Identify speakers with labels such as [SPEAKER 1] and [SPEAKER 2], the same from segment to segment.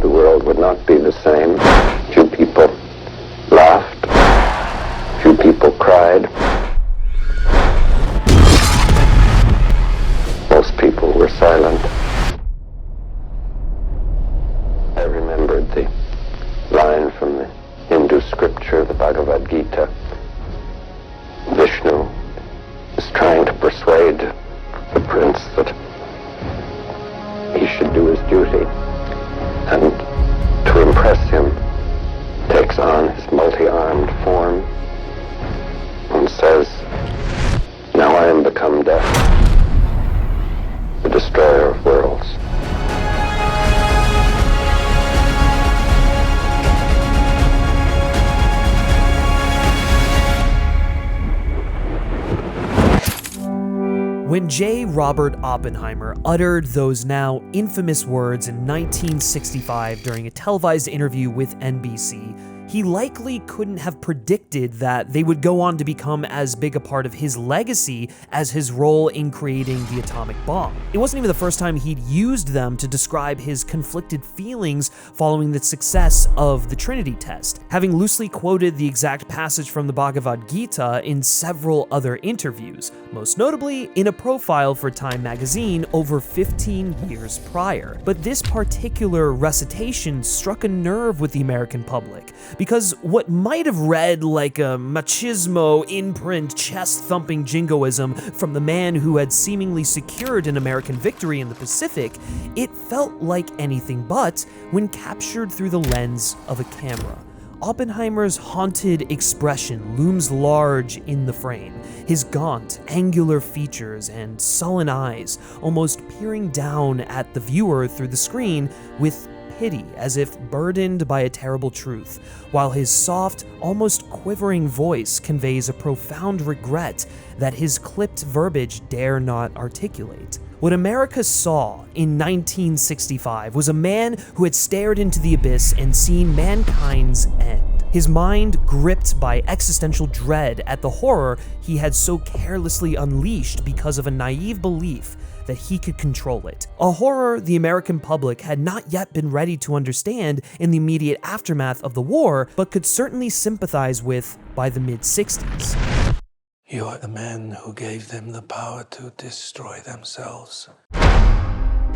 [SPEAKER 1] the world would not be the same. Few people laughed. Few people cried. Most people were silent. I remembered the line from the Hindu scripture, the Bhagavad Gita. Vishnu is trying to persuade the prince that he should do his duty, and to impress him takes on his multi-armed form and says, "Now I am become death, the destroyer of worlds."
[SPEAKER 2] When J. Robert Oppenheimer uttered those now infamous words in 1965 during a televised interview with NBC, he likely couldn't have predicted that they would go on to become as big a part of his legacy as his role in creating the atomic bomb. It wasn't even the first time he'd used them to describe his conflicted feelings following the success of the Trinity test, having loosely quoted the exact passage from the Bhagavad Gita in several other interviews, most notably in a profile for Time magazine over 15 years prior. But this particular recitation struck a nerve with the American public, because what might have read like a machismo imprint chest-thumping jingoism from the man who had seemingly secured an American victory in the Pacific, it felt like anything but when captured through the lens of a camera. Oppenheimer's haunted expression looms large in the frame, his gaunt, angular features and sullen eyes almost peering down at the viewer through the screen with pity, as if burdened by a terrible truth, while his soft, almost quivering voice conveys a profound regret that his clipped verbiage dare not articulate. What America saw in 1965 was a man who had stared into the abyss and seen mankind's end, his mind gripped by existential dread at the horror he had so carelessly unleashed because of a naive belief that he could control it. A horror the American public had not yet been ready to understand in the immediate aftermath of the war, but could certainly sympathize with by the mid-60s.
[SPEAKER 3] You are the man who gave them the power to destroy themselves.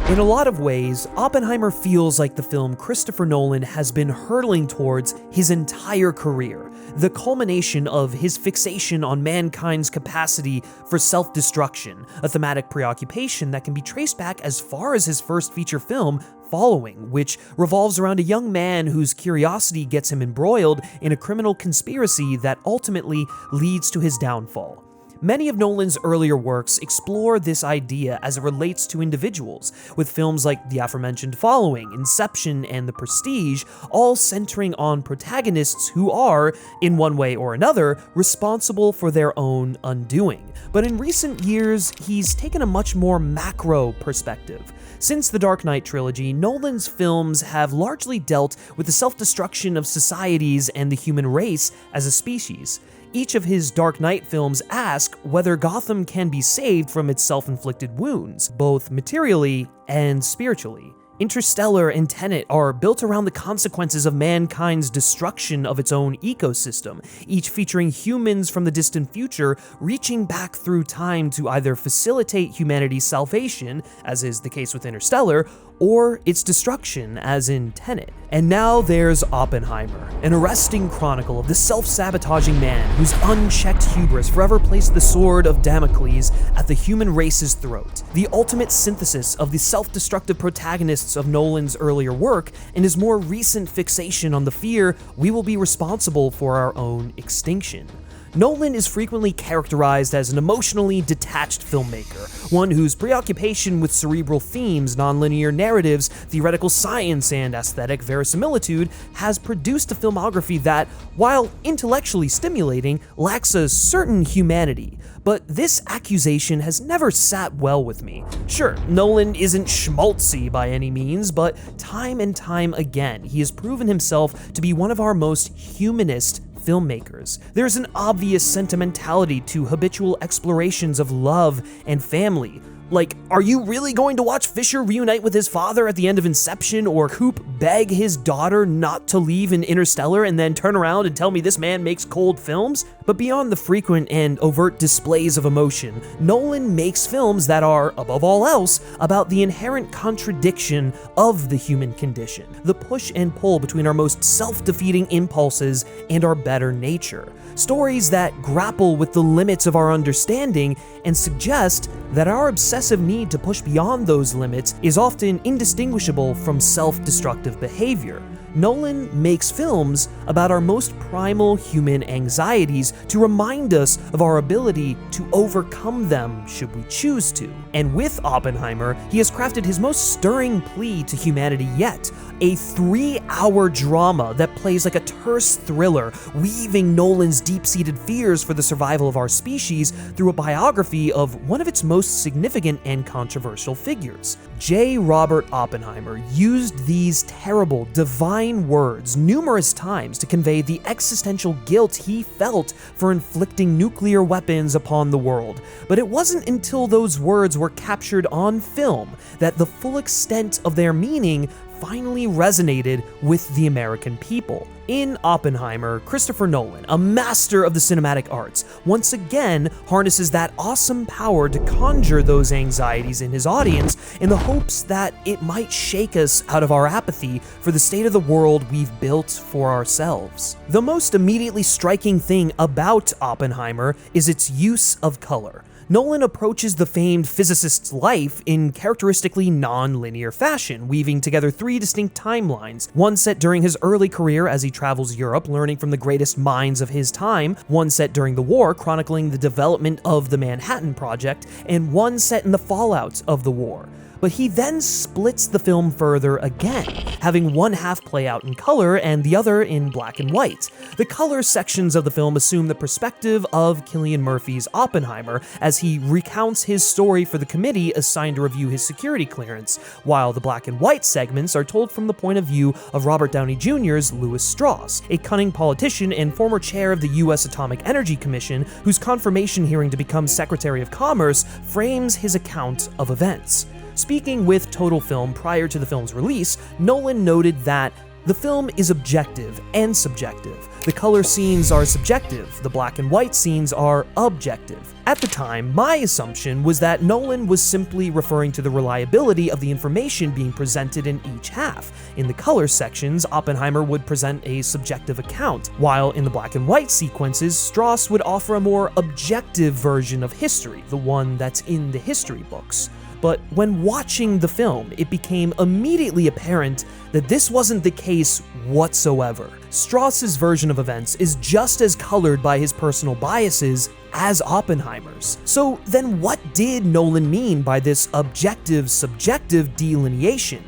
[SPEAKER 2] In a lot of ways, Oppenheimer feels like the film Christopher Nolan has been hurtling towards his entire career, the culmination of his fixation on mankind's capacity for self-destruction, a thematic preoccupation that can be traced back as far as his first feature film, Following, which revolves around a young man whose curiosity gets him embroiled in a criminal conspiracy that ultimately leads to his downfall. Many of Nolan's earlier works explore this idea as it relates to individuals, with films like the aforementioned Following, Inception, and The Prestige all centering on protagonists who are, in one way or another, responsible for their own undoing. But in recent years, he's taken a much more macro perspective. Since the Dark Knight trilogy, Nolan's films have largely dealt with the self-destruction of societies and the human race as a species. Each of his Dark Knight films ask whether Gotham can be saved from its self-inflicted wounds, both materially and spiritually. Interstellar and Tenet are built around the consequences of mankind's destruction of its own ecosystem, each featuring humans from the distant future reaching back through time to either facilitate humanity's salvation, as is the case with Interstellar, or its destruction, as in Tenet. And now there's Oppenheimer, an arresting chronicle of the self-sabotaging man whose unchecked hubris forever placed the sword of Damocles at the human race's throat, the ultimate synthesis of the self-destructive protagonists of Nolan's earlier work and his more recent fixation on the fear we will be responsible for our own extinction. Nolan is frequently characterized as an emotionally detached filmmaker, one whose preoccupation with cerebral themes, nonlinear narratives, theoretical science, and aesthetic verisimilitude has produced a filmography that, while intellectually stimulating, lacks a certain humanity. But this accusation has never sat well with me. Sure, Nolan isn't schmaltzy by any means, but time and time again, he has proven himself to be one of our most humanist filmmakers. There's an obvious sentimentality to habitual explorations of love and family, Like, are you really going to watch Fisher reunite with his father at the end of Inception, or Coop beg his daughter not to leave in Interstellar and then turn around and tell me this man makes cold films? But beyond the frequent and overt displays of emotion, Nolan makes films that are, above all else, about the inherent contradiction of the human condition, the push and pull between our most self-defeating impulses and our better nature. Stories that grapple with the limits of our understanding and suggest that our obsessive need to push beyond those limits is often indistinguishable from self-destructive behavior. Nolan makes films about our most primal human anxieties to remind us of our ability to overcome them should we choose to. And with Oppenheimer, he has crafted his most stirring plea to humanity yet, a 3-hour drama that plays like a terse thriller, weaving Nolan's deep-seated fears for the survival of our species through a biography of one of its most significant and controversial figures. J. Robert Oppenheimer used these terrible, divine words numerous times to convey the existential guilt he felt for inflicting nuclear weapons upon the world. But it wasn't until those words were captured on film that the full extent of their meaning finally resonated with the American people. In Oppenheimer, Christopher Nolan, a master of the cinematic arts, once again harnesses that awesome power to conjure those anxieties in his audience in the hopes that it might shake us out of our apathy for the state of the world we've built for ourselves. The most immediately striking thing about Oppenheimer is its use of color. Nolan approaches the famed physicist's life in characteristically non-linear fashion, weaving together 3 distinct timelines, one set during his early career as he travels Europe, learning from the greatest minds of his time, one set during the war, chronicling the development of the Manhattan Project, and one set in the fallout of the war. But he then splits the film further again, having one half play out in color and the other in black and white. The color sections of the film assume the perspective of Cillian Murphy's Oppenheimer as he recounts his story for the committee assigned to review his security clearance, while the black and white segments are told from the point of view of Robert Downey Jr.'s Louis Strauss, a cunning politician and former chair of the U.S. Atomic Energy Commission, whose confirmation hearing to become Secretary of Commerce frames his account of events. Speaking with Total Film prior to the film's release, Nolan noted that the film is objective and subjective. The color scenes are subjective, the black and white scenes are objective. At the time, my assumption was that Nolan was simply referring to the reliability of the information being presented in each half. In the color sections, Oppenheimer would present a subjective account, while in the black and white sequences, Strauss would offer a more objective version of history, the one that's in the history books. But when watching the film, it became immediately apparent that this wasn't the case whatsoever. Strauss's version of events is just as colored by his personal biases as Oppenheimer's. So then what did Nolan mean by this objective-subjective delineation?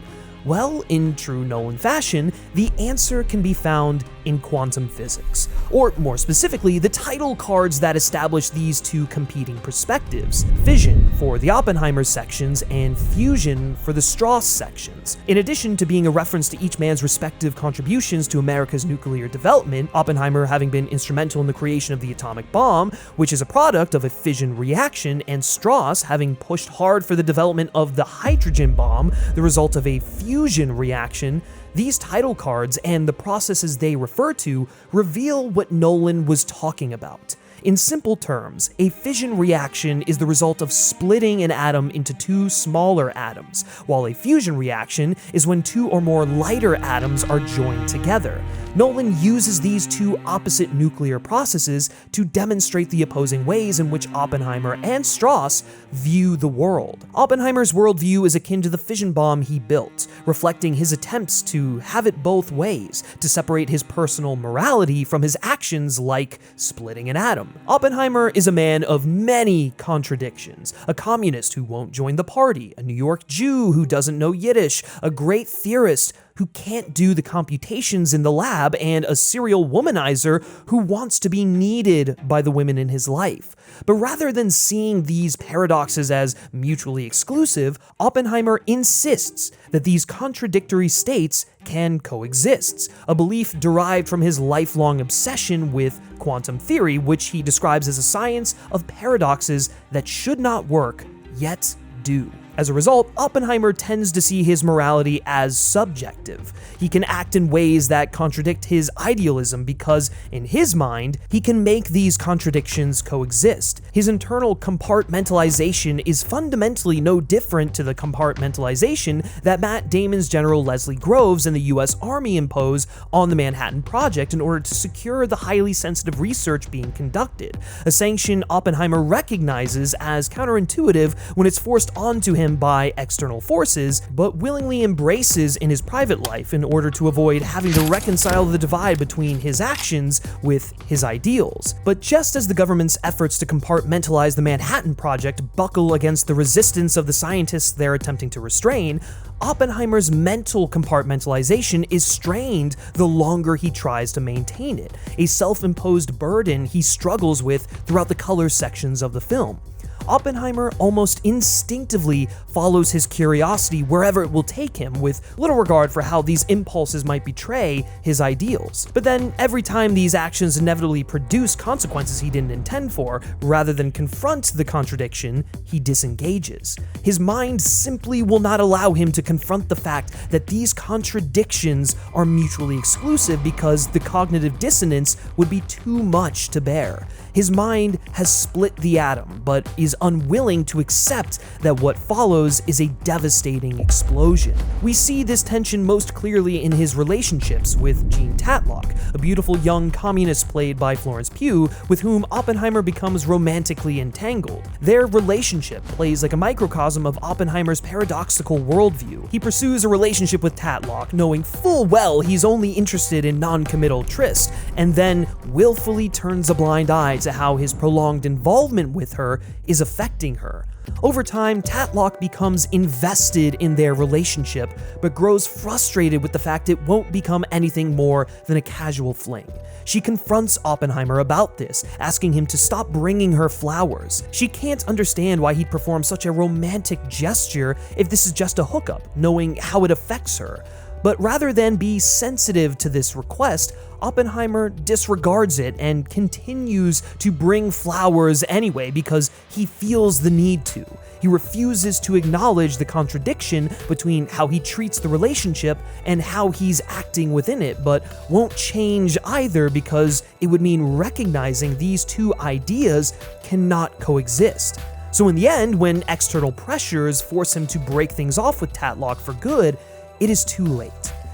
[SPEAKER 2] Well, in true Nolan fashion, the answer can be found in quantum physics, or more specifically, the title cards that establish these 2 competing perspectives: fission for the Oppenheimer sections and fusion for the Strauss sections. In addition to being a reference to each man's respective contributions to America's nuclear development, Oppenheimer having been instrumental in the creation of the atomic bomb, which is a product of a fission reaction, and Strauss having pushed hard for the development of the hydrogen bomb, the result of a fusion reaction, these title cards and the processes they refer to reveal what Nolan was talking about. In simple terms, a fission reaction is the result of splitting an atom into 2 smaller atoms, while a fusion reaction is when 2 or more lighter atoms are joined together. Nolan uses these 2 opposite nuclear processes to demonstrate the opposing ways in which Oppenheimer and Strauss view the world. Oppenheimer's worldview is akin to the fission bomb he built, reflecting his attempts to have it both ways, to separate his personal morality from his actions like splitting an atom. Oppenheimer is a man of many contradictions, a communist who won't join the party, a New York Jew who doesn't know Yiddish, a great theorist who can't do the computations in the lab, and a serial womanizer who wants to be needed by the women in his life. But rather than seeing these paradoxes as mutually exclusive, Oppenheimer insists that these contradictory states can coexist, a belief derived from his lifelong obsession with quantum theory, which he describes as a science of paradoxes that should not work, yet do. As a result, Oppenheimer tends to see his morality as subjective. He can act in ways that contradict his idealism because, in his mind, he can make these contradictions coexist. His internal compartmentalization is fundamentally no different to the compartmentalization that Matt Damon's General Leslie Groves and the US Army impose on the Manhattan Project in order to secure the highly sensitive research being conducted, a sanction Oppenheimer recognizes as counterintuitive when it's forced onto him by external forces, but willingly embraces in his private life in order to avoid having to reconcile the divide between his actions with his ideals. But just as the government's efforts to compartmentalize the Manhattan Project buckle against the resistance of the scientists they're attempting to restrain, Oppenheimer's mental compartmentalization is strained the longer he tries to maintain it, a self-imposed burden he struggles with throughout the color sections of the film. Oppenheimer almost instinctively follows his curiosity wherever it will take him, with little regard for how these impulses might betray his ideals. But then, every time these actions inevitably produce consequences he didn't intend for, rather than confront the contradiction, he disengages. His mind simply will not allow him to confront the fact that these contradictions are mutually exclusive because the cognitive dissonance would be too much to bear. His mind has split the atom, but is unwilling to accept that what follows is a devastating explosion. We see this tension most clearly in his relationships with Jean Tatlock, a beautiful young communist played by Florence Pugh, with whom Oppenheimer becomes romantically entangled. Their relationship plays like a microcosm of Oppenheimer's paradoxical worldview. He pursues a relationship with Tatlock, knowing full well he's only interested in non-committal tryst, and then willfully turns a blind eye to how his prolonged involvement with her is affecting her. Over time, Tatlock becomes invested in their relationship, but grows frustrated with the fact it won't become anything more than a casual fling. She confronts Oppenheimer about this, asking him to stop bringing her flowers. She can't understand why he'd perform such a romantic gesture if this is just a hookup, knowing how it affects her. But rather than be sensitive to this request, Oppenheimer disregards it and continues to bring flowers anyway because he feels the need to. He refuses to acknowledge the contradiction between how he treats the relationship and how he's acting within it, but won't change either because it would mean recognizing these two ideas cannot coexist. So in the end, when external pressures force him to break things off with Tatlock for good, it is too late.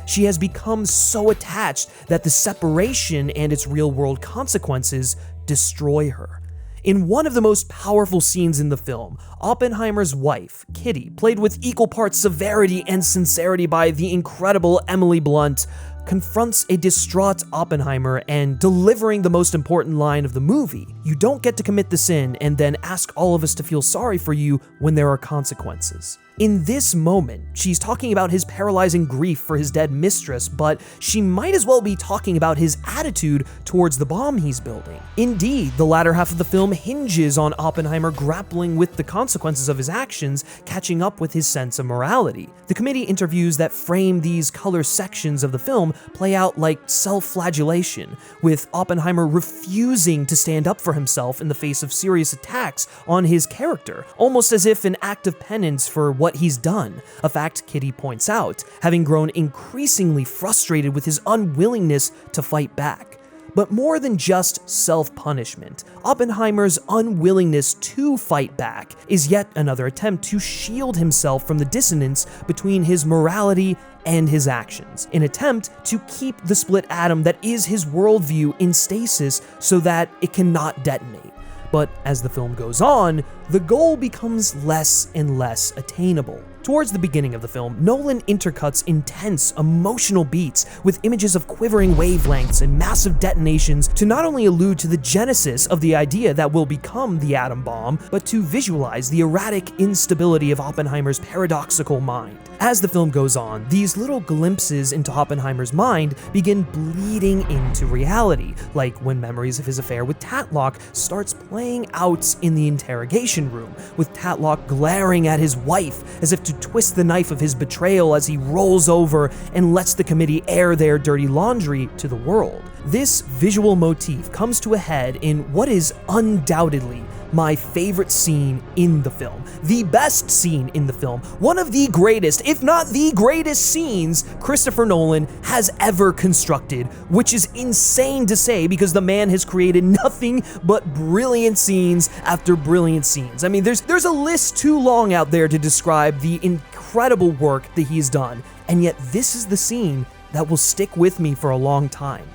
[SPEAKER 2] She has become so attached that the separation and its real-world consequences destroy her. In one of the most powerful scenes in the film, Oppenheimer's wife, Kitty, played with equal parts severity and sincerity by the incredible Emily Blunt, confronts a distraught Oppenheimer and delivering the most important line of the movie: "You don't get to commit the sin and then ask all of us to feel sorry for you when there are consequences." In this moment, she's talking about his paralyzing grief for his dead mistress, but she might as well be talking about his attitude towards the bomb he's building. Indeed, the latter half of the film hinges on Oppenheimer grappling with the consequences of his actions, catching up with his sense of morality. The committee interviews that frame these color sections of the film play out like self-flagellation, with Oppenheimer refusing to stand up for himself in the face of serious attacks on his character, almost as if an act of penance for what he's done, a fact Kitty points out, having grown increasingly frustrated with his unwillingness to fight back. But more than just self-punishment, Oppenheimer's unwillingness to fight back is yet another attempt to shield himself from the dissonance between his morality and his actions, an attempt to keep the split atom that is his worldview in stasis so that it cannot detonate. But as the film goes on, the goal becomes less and less attainable. Towards the beginning of the film, Nolan intercuts intense, emotional beats with images of quivering wavelengths and massive detonations to not only allude to the genesis of the idea that will become the atom bomb, but to visualize the erratic instability of Oppenheimer's paradoxical mind. As the film goes on, these little glimpses into Oppenheimer's mind begin bleeding into reality, like when memories of his affair with Tatlock starts playing out in the interrogation room, with Tatlock glaring at his wife as if to twist the knife of his betrayal as he rolls over and lets the committee air their dirty laundry to the world. This visual motif comes to a head in what is undoubtedly my favorite scene in the film, the best scene in the film, one of the greatest, if not the greatest scenes Christopher Nolan has ever constructed, which is insane to say because the man has created nothing but brilliant scenes after brilliant scenes. I mean, there's a list too long out there to describe the incredible work that he's done, and yet this is the scene that will stick with me for a long time.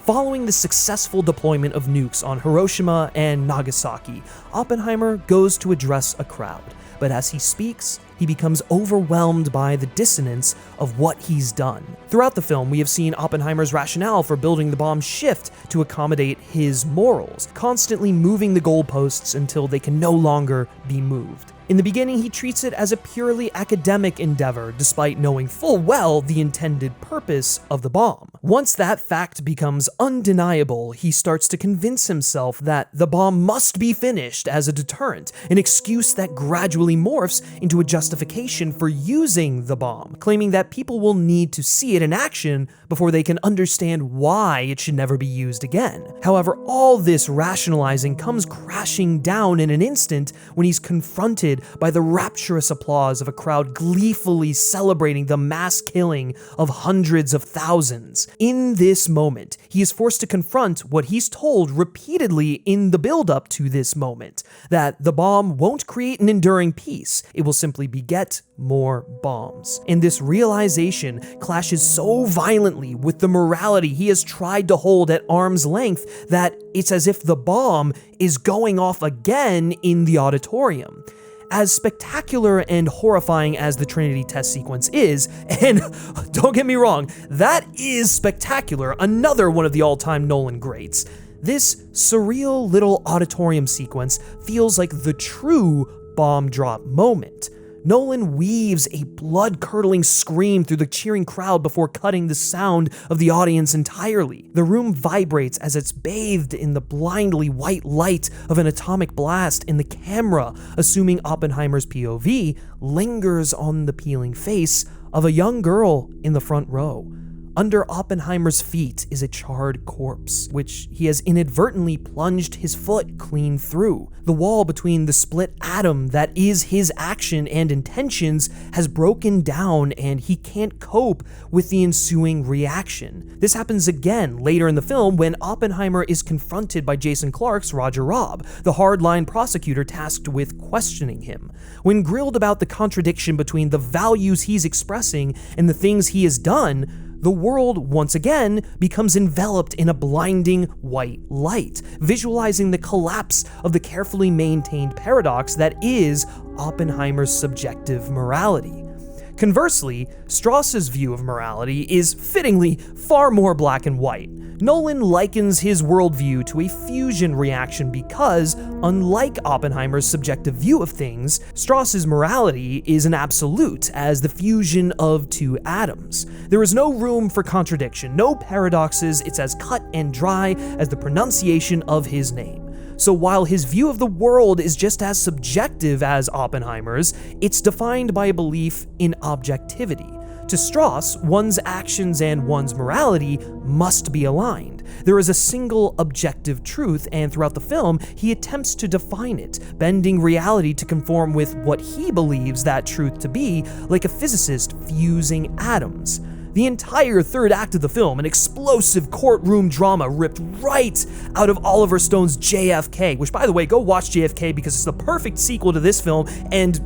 [SPEAKER 2] Following the successful deployment of nukes on Hiroshima and Nagasaki, Oppenheimer goes to address a crowd, but as he speaks, he becomes overwhelmed by the dissonance of what he's done. Throughout the film, we have seen Oppenheimer's rationale for building the bomb shift to accommodate his morals, constantly moving the goalposts until they can no longer be moved. In the beginning, he treats it as a purely academic endeavor, despite knowing full well the intended purpose of the bomb. Once that fact becomes undeniable, he starts to convince himself that the bomb must be finished as a deterrent, an excuse that gradually morphs into a justification for using the bomb, claiming that people will need to see it in action before they can understand why it should never be used again. However, all this rationalizing comes crashing down in an instant when he's confronted by the rapturous applause of a crowd gleefully celebrating the mass killing of hundreds of thousands. In this moment, he is forced to confront what he's told repeatedly in the build-up to this moment, that the bomb won't create an enduring peace, it will simply beget more bombs. And this realization clashes so violently with the morality he has tried to hold at arm's length that it's as if the bomb is going off again in the auditorium. As spectacular and horrifying as the Trinity test sequence is, and don't get me wrong, that is spectacular, another one of the all-time Nolan greats, this surreal little auditorium sequence feels like the true bomb drop moment. Nolan weaves a blood-curdling scream through the cheering crowd before cutting the sound of the audience entirely. The room vibrates as it's bathed in the blindly white light of an atomic blast, and the camera, assuming Oppenheimer's POV, lingers on the peeling face of a young girl in the front row. Under Oppenheimer's feet is a charred corpse, which he has inadvertently plunged his foot clean through. The wall between the split atom that is his action and intentions has broken down, and he can't cope with the ensuing reaction. This happens again later in the film when Oppenheimer is confronted by Jason Clarke's Roger Robb, the hardline prosecutor tasked with questioning him. When grilled about the contradiction between the values he's expressing and the things he has done, the world once again becomes enveloped in a blinding white light, visualizing the collapse of the carefully maintained paradox that is Oppenheimer's subjective morality. Conversely, Strauss's view of morality is fittingly far more black and white. Nolan likens his worldview to a fusion reaction because, unlike Oppenheimer's subjective view of things, Strauss's morality is an absolute, as the fusion of two atoms. There is no room for contradiction, no paradoxes, it's as cut and dry as the pronunciation of his name. So while his view of the world is just as subjective as Oppenheimer's, it's defined by a belief in objectivity. To Strauss, one's actions and one's morality must be aligned. There is a single objective truth, and throughout the film, he attempts to define it, bending reality to conform with what he believes that truth to be, like a physicist fusing atoms. The entire third act of the film, an explosive courtroom drama ripped right out of Oliver Stone's JFK, which, by the way, go watch JFK because it's the perfect sequel to this film and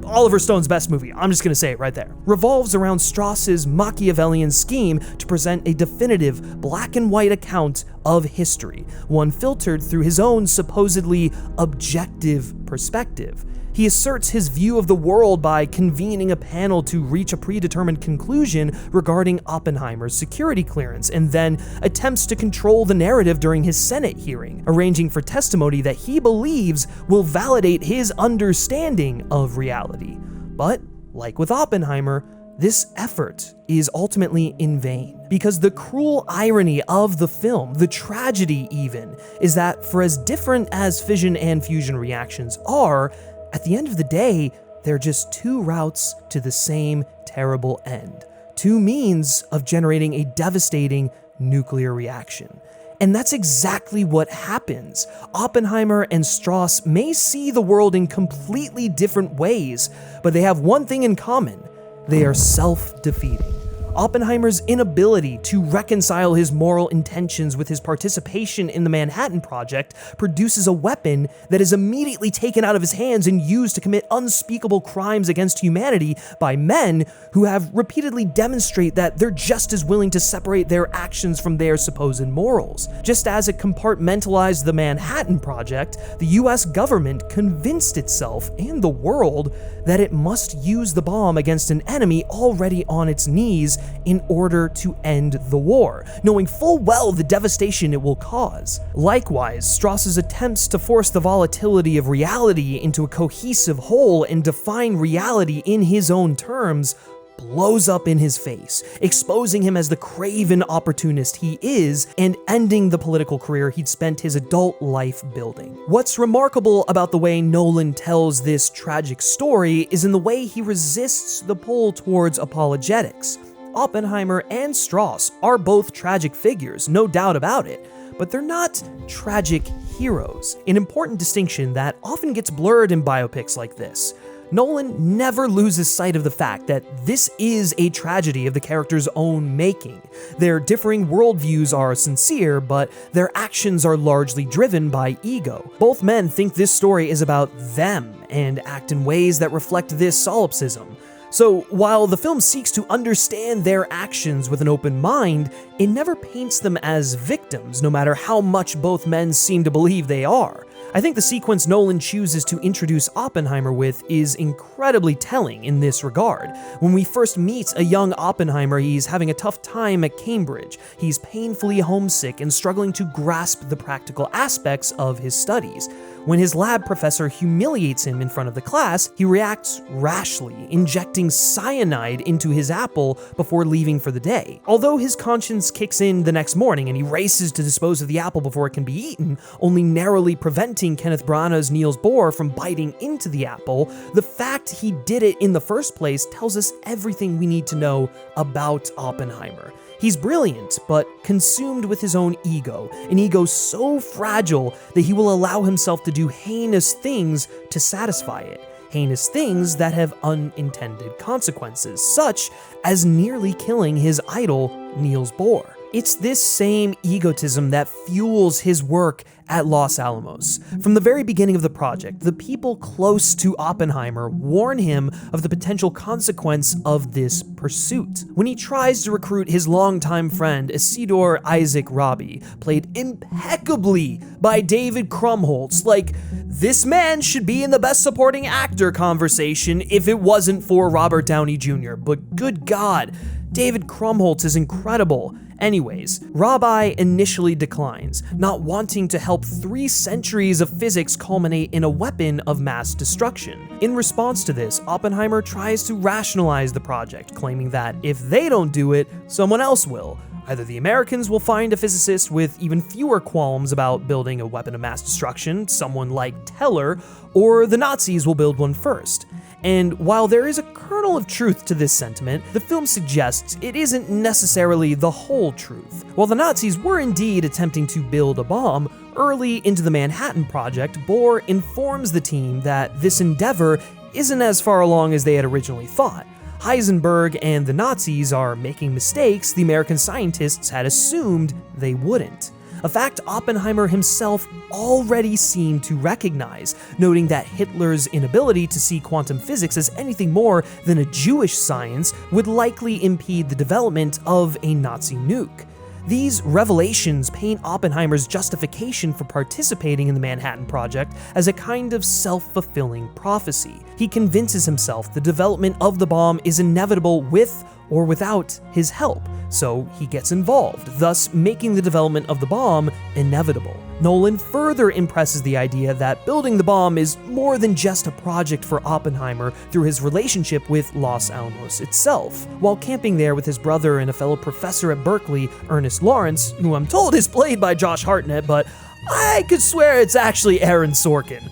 [SPEAKER 2] Oliver Stone's best movie, I'm just gonna say it right there, revolves around Strauss's Machiavellian scheme to present a definitive black and white account of history, one filtered through his own supposedly objective perspective. He asserts his view of the world by convening a panel to reach a predetermined conclusion regarding Oppenheimer's security clearance, and then attempts to control the narrative during his Senate hearing, arranging for testimony that he believes will validate his understanding of reality. But, like with Oppenheimer, this effort is ultimately in vain, because the cruel irony of the film, the tragedy even, is that for as different as fission and fusion reactions are, at the end of the day, they're just two routes to the same terrible end, two means of generating a devastating nuclear reaction. And that's exactly what happens. Oppenheimer and Strauss may see the world in completely different ways, but they have one thing in common: they are self-defeating. Oppenheimer's inability to reconcile his moral intentions with his participation in the Manhattan Project produces a weapon that is immediately taken out of his hands and used to commit unspeakable crimes against humanity by men who have repeatedly demonstrated that they're just as willing to separate their actions from their supposed morals. Just as it compartmentalized the Manhattan Project, the US government convinced itself and the world that it must use the bomb against an enemy already on its knees in order to end the war, knowing full well the devastation it will cause. Likewise, Strauss's attempts to force the volatility of reality into a cohesive whole and define reality in his own terms blows up in his face, exposing him as the craven opportunist he is and ending the political career he'd spent his adult life building. What's remarkable about the way Nolan tells this tragic story is in the way he resists the pull towards apologetics. Oppenheimer and Strauss are both tragic figures, no doubt about it, but they're not tragic heroes, an important distinction that often gets blurred in biopics like this. Nolan never loses sight of the fact that this is a tragedy of the character's own making. Their differing worldviews are sincere, but their actions are largely driven by ego. Both men think this story is about them and act in ways that reflect this solipsism. So while the film seeks to understand their actions with an open mind, it never paints them as victims, no matter how much both men seem to believe they are. I think the sequence Nolan chooses to introduce Oppenheimer with is incredibly telling in this regard. When we first meet a young Oppenheimer, he's having a tough time at Cambridge. He's painfully homesick and struggling to grasp the practical aspects of his studies. When his lab professor humiliates him in front of the class, he reacts rashly, injecting cyanide into his apple before leaving for the day. Although his conscience kicks in the next morning and he races to dispose of the apple before it can be eaten, only narrowly preventing Kenneth Branagh's Niels Bohr from biting into the apple, the fact he did it in the first place tells us everything we need to know about Oppenheimer. He's brilliant, but consumed with his own ego, an ego so fragile that he will allow himself to do heinous things to satisfy it. Heinous things that have unintended consequences, such as nearly killing his idol, Niels Bohr. It's this same egotism that fuels his work at Los Alamos. From the very beginning of the project, the people close to Oppenheimer warn him of the potential consequence of this pursuit. When he tries to recruit his longtime friend, Isidore Isaac Rabi, played impeccably by David Krumholtz, like, this man should be in the Best Supporting Actor conversation if it wasn't for Robert Downey Jr., but good God, David Krumholtz is incredible. Anyways, Rabi initially declines, not wanting to help 3 centuries of physics culminate in a weapon of mass destruction. In response to this, Oppenheimer tries to rationalize the project, claiming that if they don't do it, someone else will. Either the Americans will find a physicist with even fewer qualms about building a weapon of mass destruction, someone like Teller, or the Nazis will build one first. And while there is a kernel of truth to this sentiment, the film suggests it isn't necessarily the whole truth. While the Nazis were indeed attempting to build a bomb, early into the Manhattan Project, Bohr informs the team that this endeavor isn't as far along as they had originally thought. Heisenberg and the Nazis are making mistakes the American scientists had assumed they wouldn't. A fact Oppenheimer himself already seemed to recognize, noting that Hitler's inability to see quantum physics as anything more than a Jewish science would likely impede the development of a Nazi nuke. These revelations paint Oppenheimer's justification for participating in the Manhattan Project as a kind of self-fulfilling prophecy. He convinces himself the development of the bomb is inevitable with or without his help, so he gets involved, thus making the development of the bomb inevitable. Nolan further impresses the idea that building the bomb is more than just a project for Oppenheimer through his relationship with Los Alamos itself. While camping there with his brother and a fellow professor at Berkeley, Ernest Lawrence, who I'm told is played by Josh Hartnett, but I could swear it's actually Aaron Sorkin,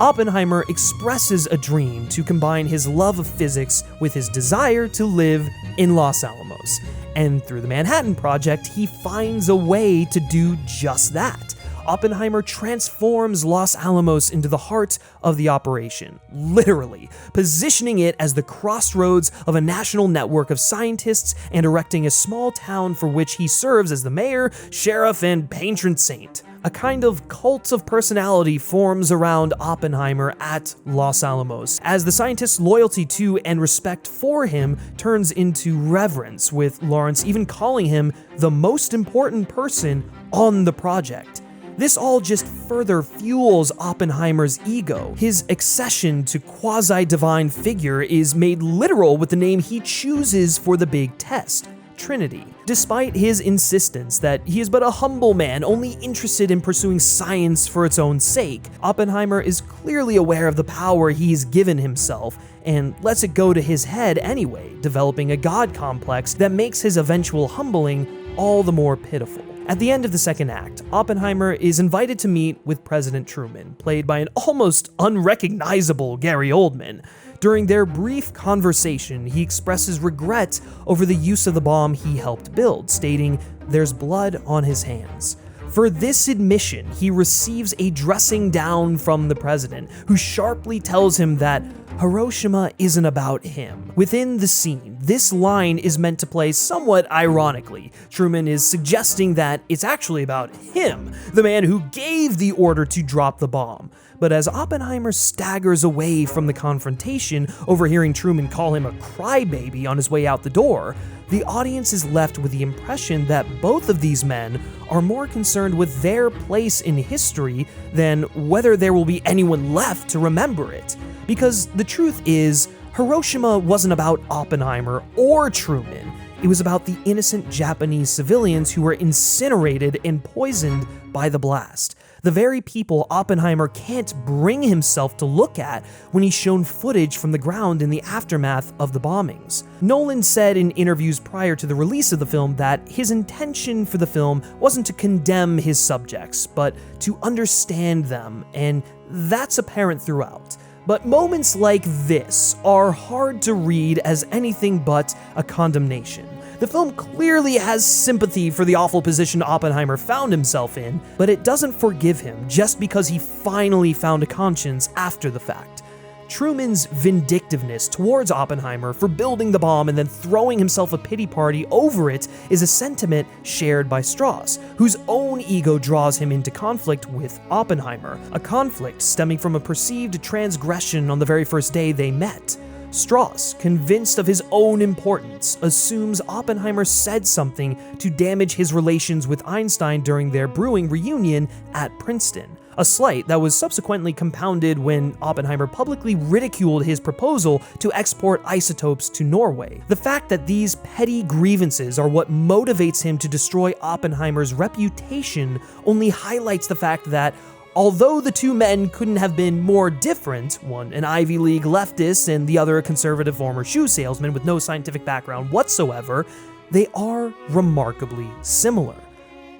[SPEAKER 2] Oppenheimer expresses a dream to combine his love of physics with his desire to live in Los Alamos. And through the Manhattan Project, he finds a way to do just that. Oppenheimer transforms Los Alamos into the heart of the operation, literally, positioning it as the crossroads of a national network of scientists and erecting a small town for which he serves as the mayor, sheriff, and patron saint. A kind of cult of personality forms around Oppenheimer at Los Alamos, as the scientists' loyalty to and respect for him turns into reverence, with Lawrence even calling him the most important person on the project. This all just further fuels Oppenheimer's ego. His accession to quasi-divine figure is made literal with the name he chooses for the big test, Trinity. Despite his insistence that he is but a humble man only interested in pursuing science for its own sake, Oppenheimer is clearly aware of the power he's given himself and lets it go to his head anyway, developing a god complex that makes his eventual humbling all the more pitiful. At the end of the second act, Oppenheimer is invited to meet with President Truman, played by an almost unrecognizable Gary Oldman. During their brief conversation, he expresses regret over the use of the bomb he helped build, stating, "There's blood on his hands." For this admission, he receives a dressing down from the president, who sharply tells him that Hiroshima isn't about him. Within the scene, this line is meant to play somewhat ironically. Truman is suggesting that it's actually about him, the man who gave the order to drop the bomb. But as Oppenheimer staggers away from the confrontation, overhearing Truman call him a crybaby on his way out the door, the audience is left with the impression that both of these men are more concerned with their place in history than whether there will be anyone left to remember it. Because the truth is, Hiroshima wasn't about Oppenheimer or Truman. It was about the innocent Japanese civilians who were incinerated and poisoned by the blast. The very people Oppenheimer can't bring himself to look at when he's shown footage from the ground in the aftermath of the bombings. Nolan said in interviews prior to the release of the film that his intention for the film wasn't to condemn his subjects, but to understand them, and that's apparent throughout. But moments like this are hard to read as anything but a condemnation. The film clearly has sympathy for the awful position Oppenheimer found himself in, but it doesn't forgive him just because he finally found a conscience after the fact. Truman's vindictiveness towards Oppenheimer for building the bomb and then throwing himself a pity party over it is a sentiment shared by Strauss, whose own ego draws him into conflict with Oppenheimer, a conflict stemming from a perceived transgression on the very first day they met. Strauss, convinced of his own importance, assumes Oppenheimer said something to damage his relations with Einstein during their brewing reunion at Princeton, a slight that was subsequently compounded when Oppenheimer publicly ridiculed his proposal to export isotopes to Norway. The fact that these petty grievances are what motivates him to destroy Oppenheimer's reputation only highlights the fact that although the two men couldn't have been more different, one an Ivy League leftist and the other a conservative former shoe salesman with no scientific background whatsoever, they are remarkably similar,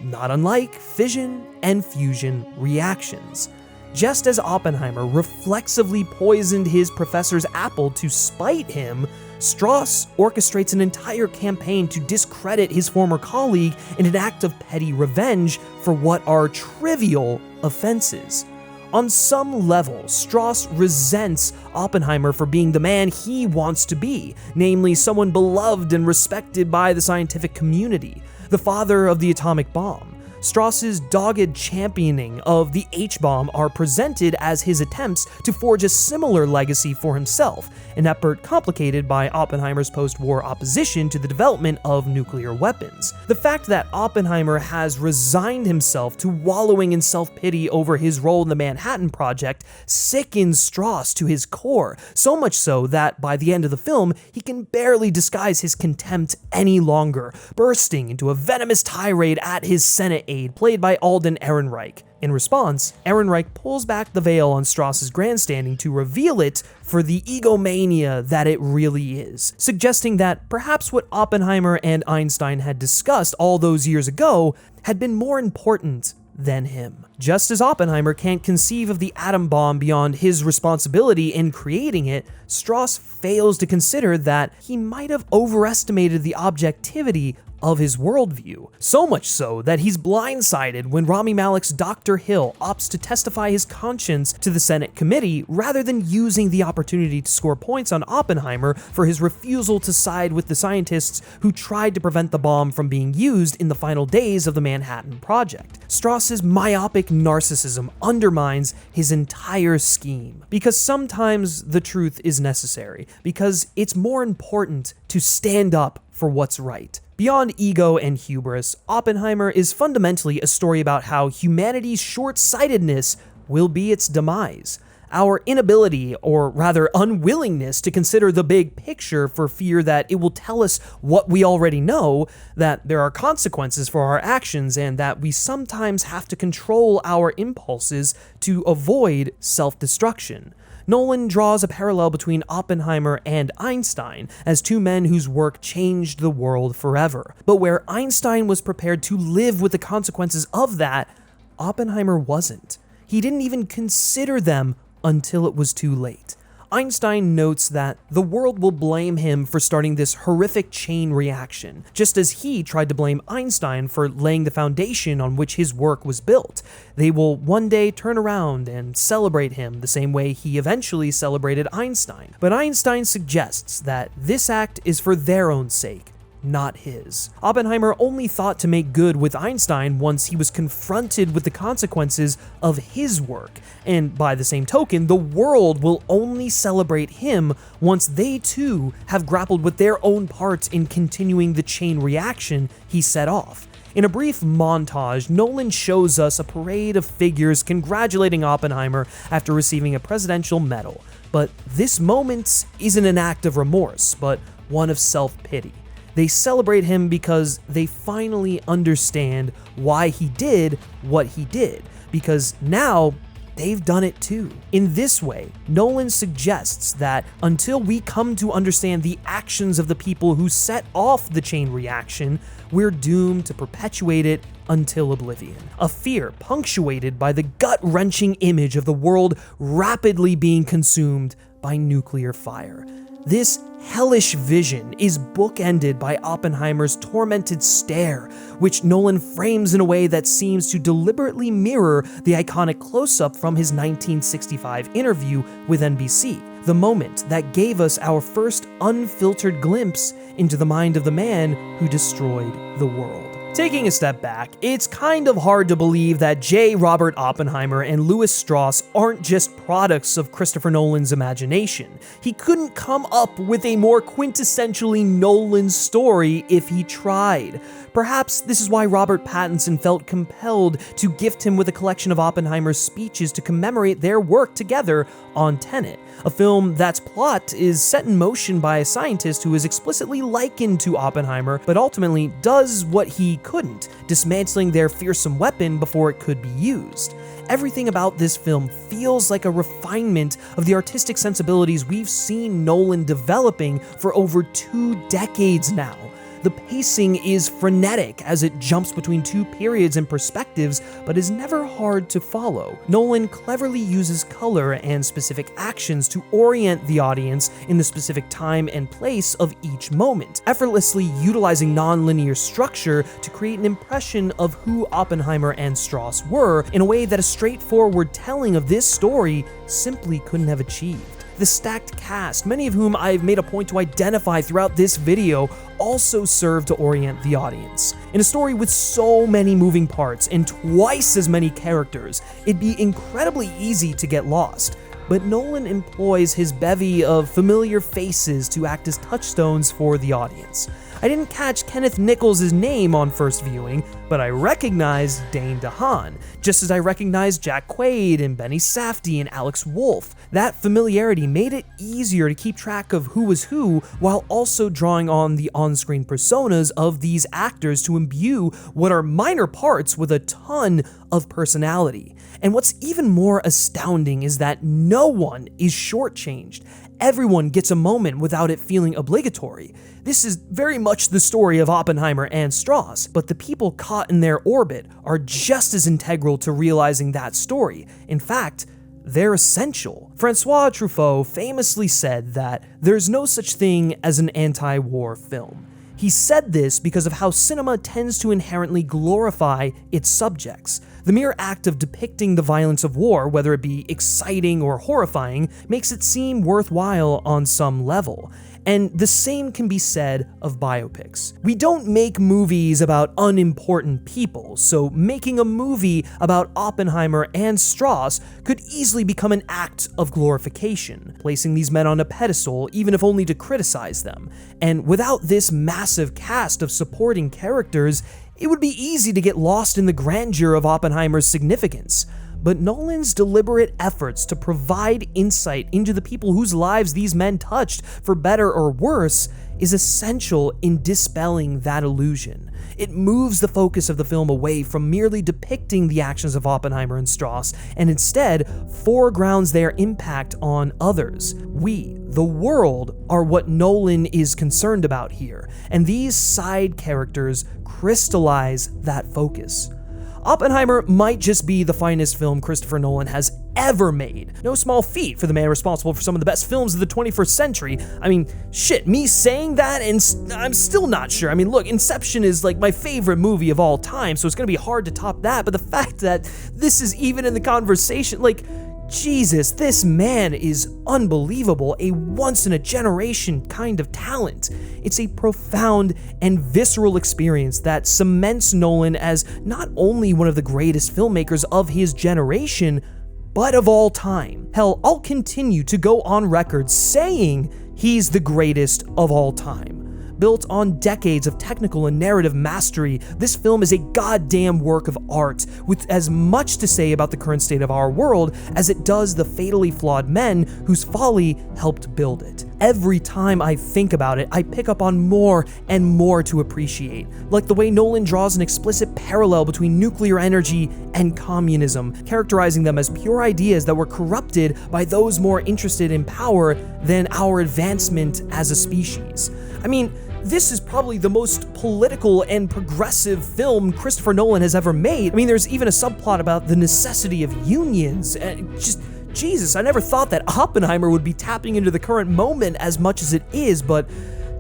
[SPEAKER 2] not unlike fission and fusion reactions. Just as Oppenheimer reflexively poisoned his professor's apple to spite him, Strauss orchestrates an entire campaign to discredit his former colleague in an act of petty revenge for what are trivial offenses. On some level, Strauss resents Oppenheimer for being the man he wants to be, namely someone beloved and respected by the scientific community, the father of the atomic bomb. Strauss's dogged championing of the H-bomb are presented as his attempts to forge a similar legacy for himself, an effort complicated by Oppenheimer's post-war opposition to the development of nuclear weapons. The fact that Oppenheimer has resigned himself to wallowing in self-pity over his role in the Manhattan Project sickens Strauss to his core, so much so that by the end of the film, he can barely disguise his contempt any longer, bursting into a venomous tirade at his Senate aide, played by Alden Ehrenreich. In response, Ehrenreich pulls back the veil on Strauss's grandstanding to reveal it for the egomania that it really is, suggesting that perhaps what Oppenheimer and Einstein had discussed all those years ago had been more important than him. Just as Oppenheimer can't conceive of the atom bomb beyond his responsibility in creating it, Strauss fails to consider that he might have overestimated the objectivity of his worldview. So much so that he's blindsided when Rami Malek's Dr. Hill opts to testify his conscience to the Senate committee rather than using the opportunity to score points on Oppenheimer for his refusal to side with the scientists who tried to prevent the bomb from being used in the final days of the Manhattan Project. Strauss's myopic narcissism undermines his entire scheme, because sometimes the truth is necessary, because it's more important to stand up for what's right. Beyond ego and hubris, Oppenheimer is fundamentally a story about how humanity's short-sightedness will be its demise. Our inability, or rather unwillingness, to consider the big picture for fear that it will tell us what we already know, that there are consequences for our actions, and that we sometimes have to control our impulses to avoid self-destruction. Nolan draws a parallel between Oppenheimer and Einstein as two men whose work changed the world forever. But where Einstein was prepared to live with the consequences of that, Oppenheimer wasn't. He didn't even consider them until it was too late. Einstein notes that the world will blame him for starting this horrific chain reaction, just as he tried to blame Einstein for laying the foundation on which his work was built. They will one day turn around and celebrate him the same way he eventually celebrated Einstein. But Einstein suggests that this act is for their own sake, not his. Oppenheimer only thought to make good with Einstein once he was confronted with the consequences of his work, and by the same token, the world will only celebrate him once they too have grappled with their own parts in continuing the chain reaction he set off. In a brief montage, Nolan shows us a parade of figures congratulating Oppenheimer after receiving a presidential medal. But this moment isn't an act of remorse, but one of self-pity. They celebrate him because they finally understand why he did what he did, because now they've done it too. In this way, Nolan suggests that until we come to understand the actions of the people who set off the chain reaction, we're doomed to perpetuate it until oblivion. A fear punctuated by the gut-wrenching image of the world rapidly being consumed by nuclear fire. This hellish vision is bookended by Oppenheimer's tormented stare, which Nolan frames in a way that seems to deliberately mirror the iconic close-up from his 1965 interview with NBC, the moment that gave us our first unfiltered glimpse into the mind of the man who destroyed the world. Taking a step back, it's kind of hard to believe that J. Robert Oppenheimer and Louis Strauss aren't just products of Christopher Nolan's imagination. He couldn't come up with a more quintessentially Nolan story if he tried. Perhaps this is why Robert Pattinson felt compelled to gift him with a collection of Oppenheimer's speeches to commemorate their work together on Tenet, a film that's plot is set in motion by a scientist who is explicitly likened to Oppenheimer, but ultimately does what he couldn't, dismantling their fearsome weapon before it could be used. Everything about this film feels like a refinement of the artistic sensibilities we've seen Nolan developing for over 2 decades now. The pacing is frenetic as it jumps between two periods and perspectives, but is never hard to follow. Nolan cleverly uses color and specific actions to orient the audience in the specific time and place of each moment, effortlessly utilizing non-linear structure to create an impression of who Oppenheimer and Strauss were in a way that a straightforward telling of this story simply couldn't have achieved. The stacked cast, many of whom I've made a point to identify throughout this video, also serve to orient the audience. In a story with so many moving parts and twice as many characters, it'd be incredibly easy to get lost. But Nolan employs his bevy of familiar faces to act as touchstones for the audience. I didn't catch Kenneth Nichols' name on first viewing, but I recognized Dane DeHaan, just as I recognized Jack Quaid and Benny Safdie and Alex Wolff. That familiarity made it easier to keep track of who was who, while also drawing on the on-screen personas of these actors to imbue what are minor parts with a ton of personality. And what's even more astounding is that no one is shortchanged. Everyone gets a moment without it feeling obligatory. This is very much the story of Oppenheimer and Strauss, but the people caught in their orbit are just as integral to realizing that story. In fact, they're essential. Francois Truffaut famously said that there's no such thing as an anti-war film. He said this because of how cinema tends to inherently glorify its subjects. The mere act of depicting the violence of war, whether it be exciting or horrifying, makes it seem worthwhile on some level. And the same can be said of biopics. We don't make movies about unimportant people, so making a movie about Oppenheimer and Strauss could easily become an act of glorification, placing these men on a pedestal even if only to criticize them. And without this massive cast of supporting characters, it would be easy to get lost in the grandeur of Oppenheimer's significance. But Nolan's deliberate efforts to provide insight into the people whose lives these men touched, for better or worse, is essential in dispelling that illusion. It moves the focus of the film away from merely depicting the actions of Oppenheimer and Strauss, and instead foregrounds their impact on others. We, the world, are what Nolan is concerned about here, and these side characters crystallize that focus. Oppenheimer might just be the finest film Christopher Nolan has ever made. No small feat for the man responsible for some of the best films of the 21st century. I mean, shit, me saying that and I'm still not sure. I mean, look, Inception is like my favorite movie of all time, so it's gonna be hard to top that, but the fact that this is even in the conversation, like, Jesus, this man is unbelievable, a once-in-a-generation kind of talent. It's a profound and visceral experience that cements Nolan as not only one of the greatest filmmakers of his generation, but of all time. Hell, I'll continue to go on record saying he's the greatest of all time. Built on decades of technical and narrative mastery, this film is a goddamn work of art, with as much to say about the current state of our world as it does the fatally flawed men whose folly helped build it. Every time I think about it, I pick up on more and more to appreciate, like the way Nolan draws an explicit parallel between nuclear energy and communism, characterizing them as pure ideas that were corrupted by those more interested in power than our advancement as a species. I mean, this is probably the most political and progressive film Christopher Nolan has ever made. I mean, there's even a subplot about the necessity of unions, and just, Jesus, I never thought that Oppenheimer would be tapping into the current moment as much as it is, but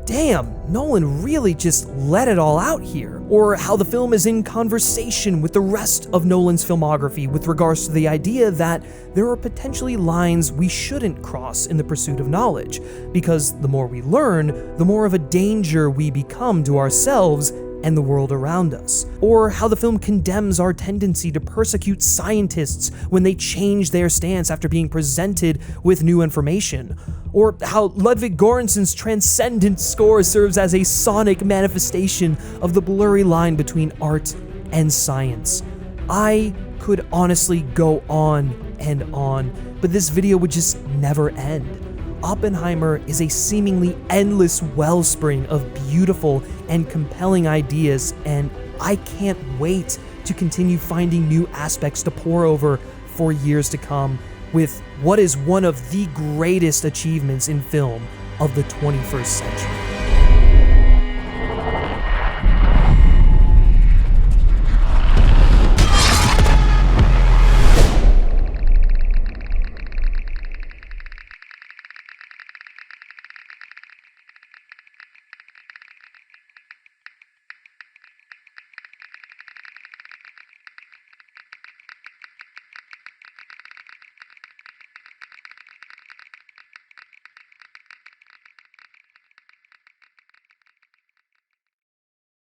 [SPEAKER 2] damn, Nolan really just let it all out here. Or how the film is in conversation with the rest of Nolan's filmography with regards to the idea that there are potentially lines we shouldn't cross in the pursuit of knowledge, because the more we learn, the more of a danger we become to ourselves and the world around us. Or how the film condemns our tendency to persecute scientists when they change their stance after being presented with new information. Or how Ludwig Göransson's transcendent score serves as a sonic manifestation of the blurry line between art and science. I could honestly go on and on, but this video would just never end. Oppenheimer is a seemingly endless wellspring of beautiful and compelling ideas, and I can't wait to continue finding new aspects to pore over for years to come with what is one of the greatest achievements in film of the 21st century.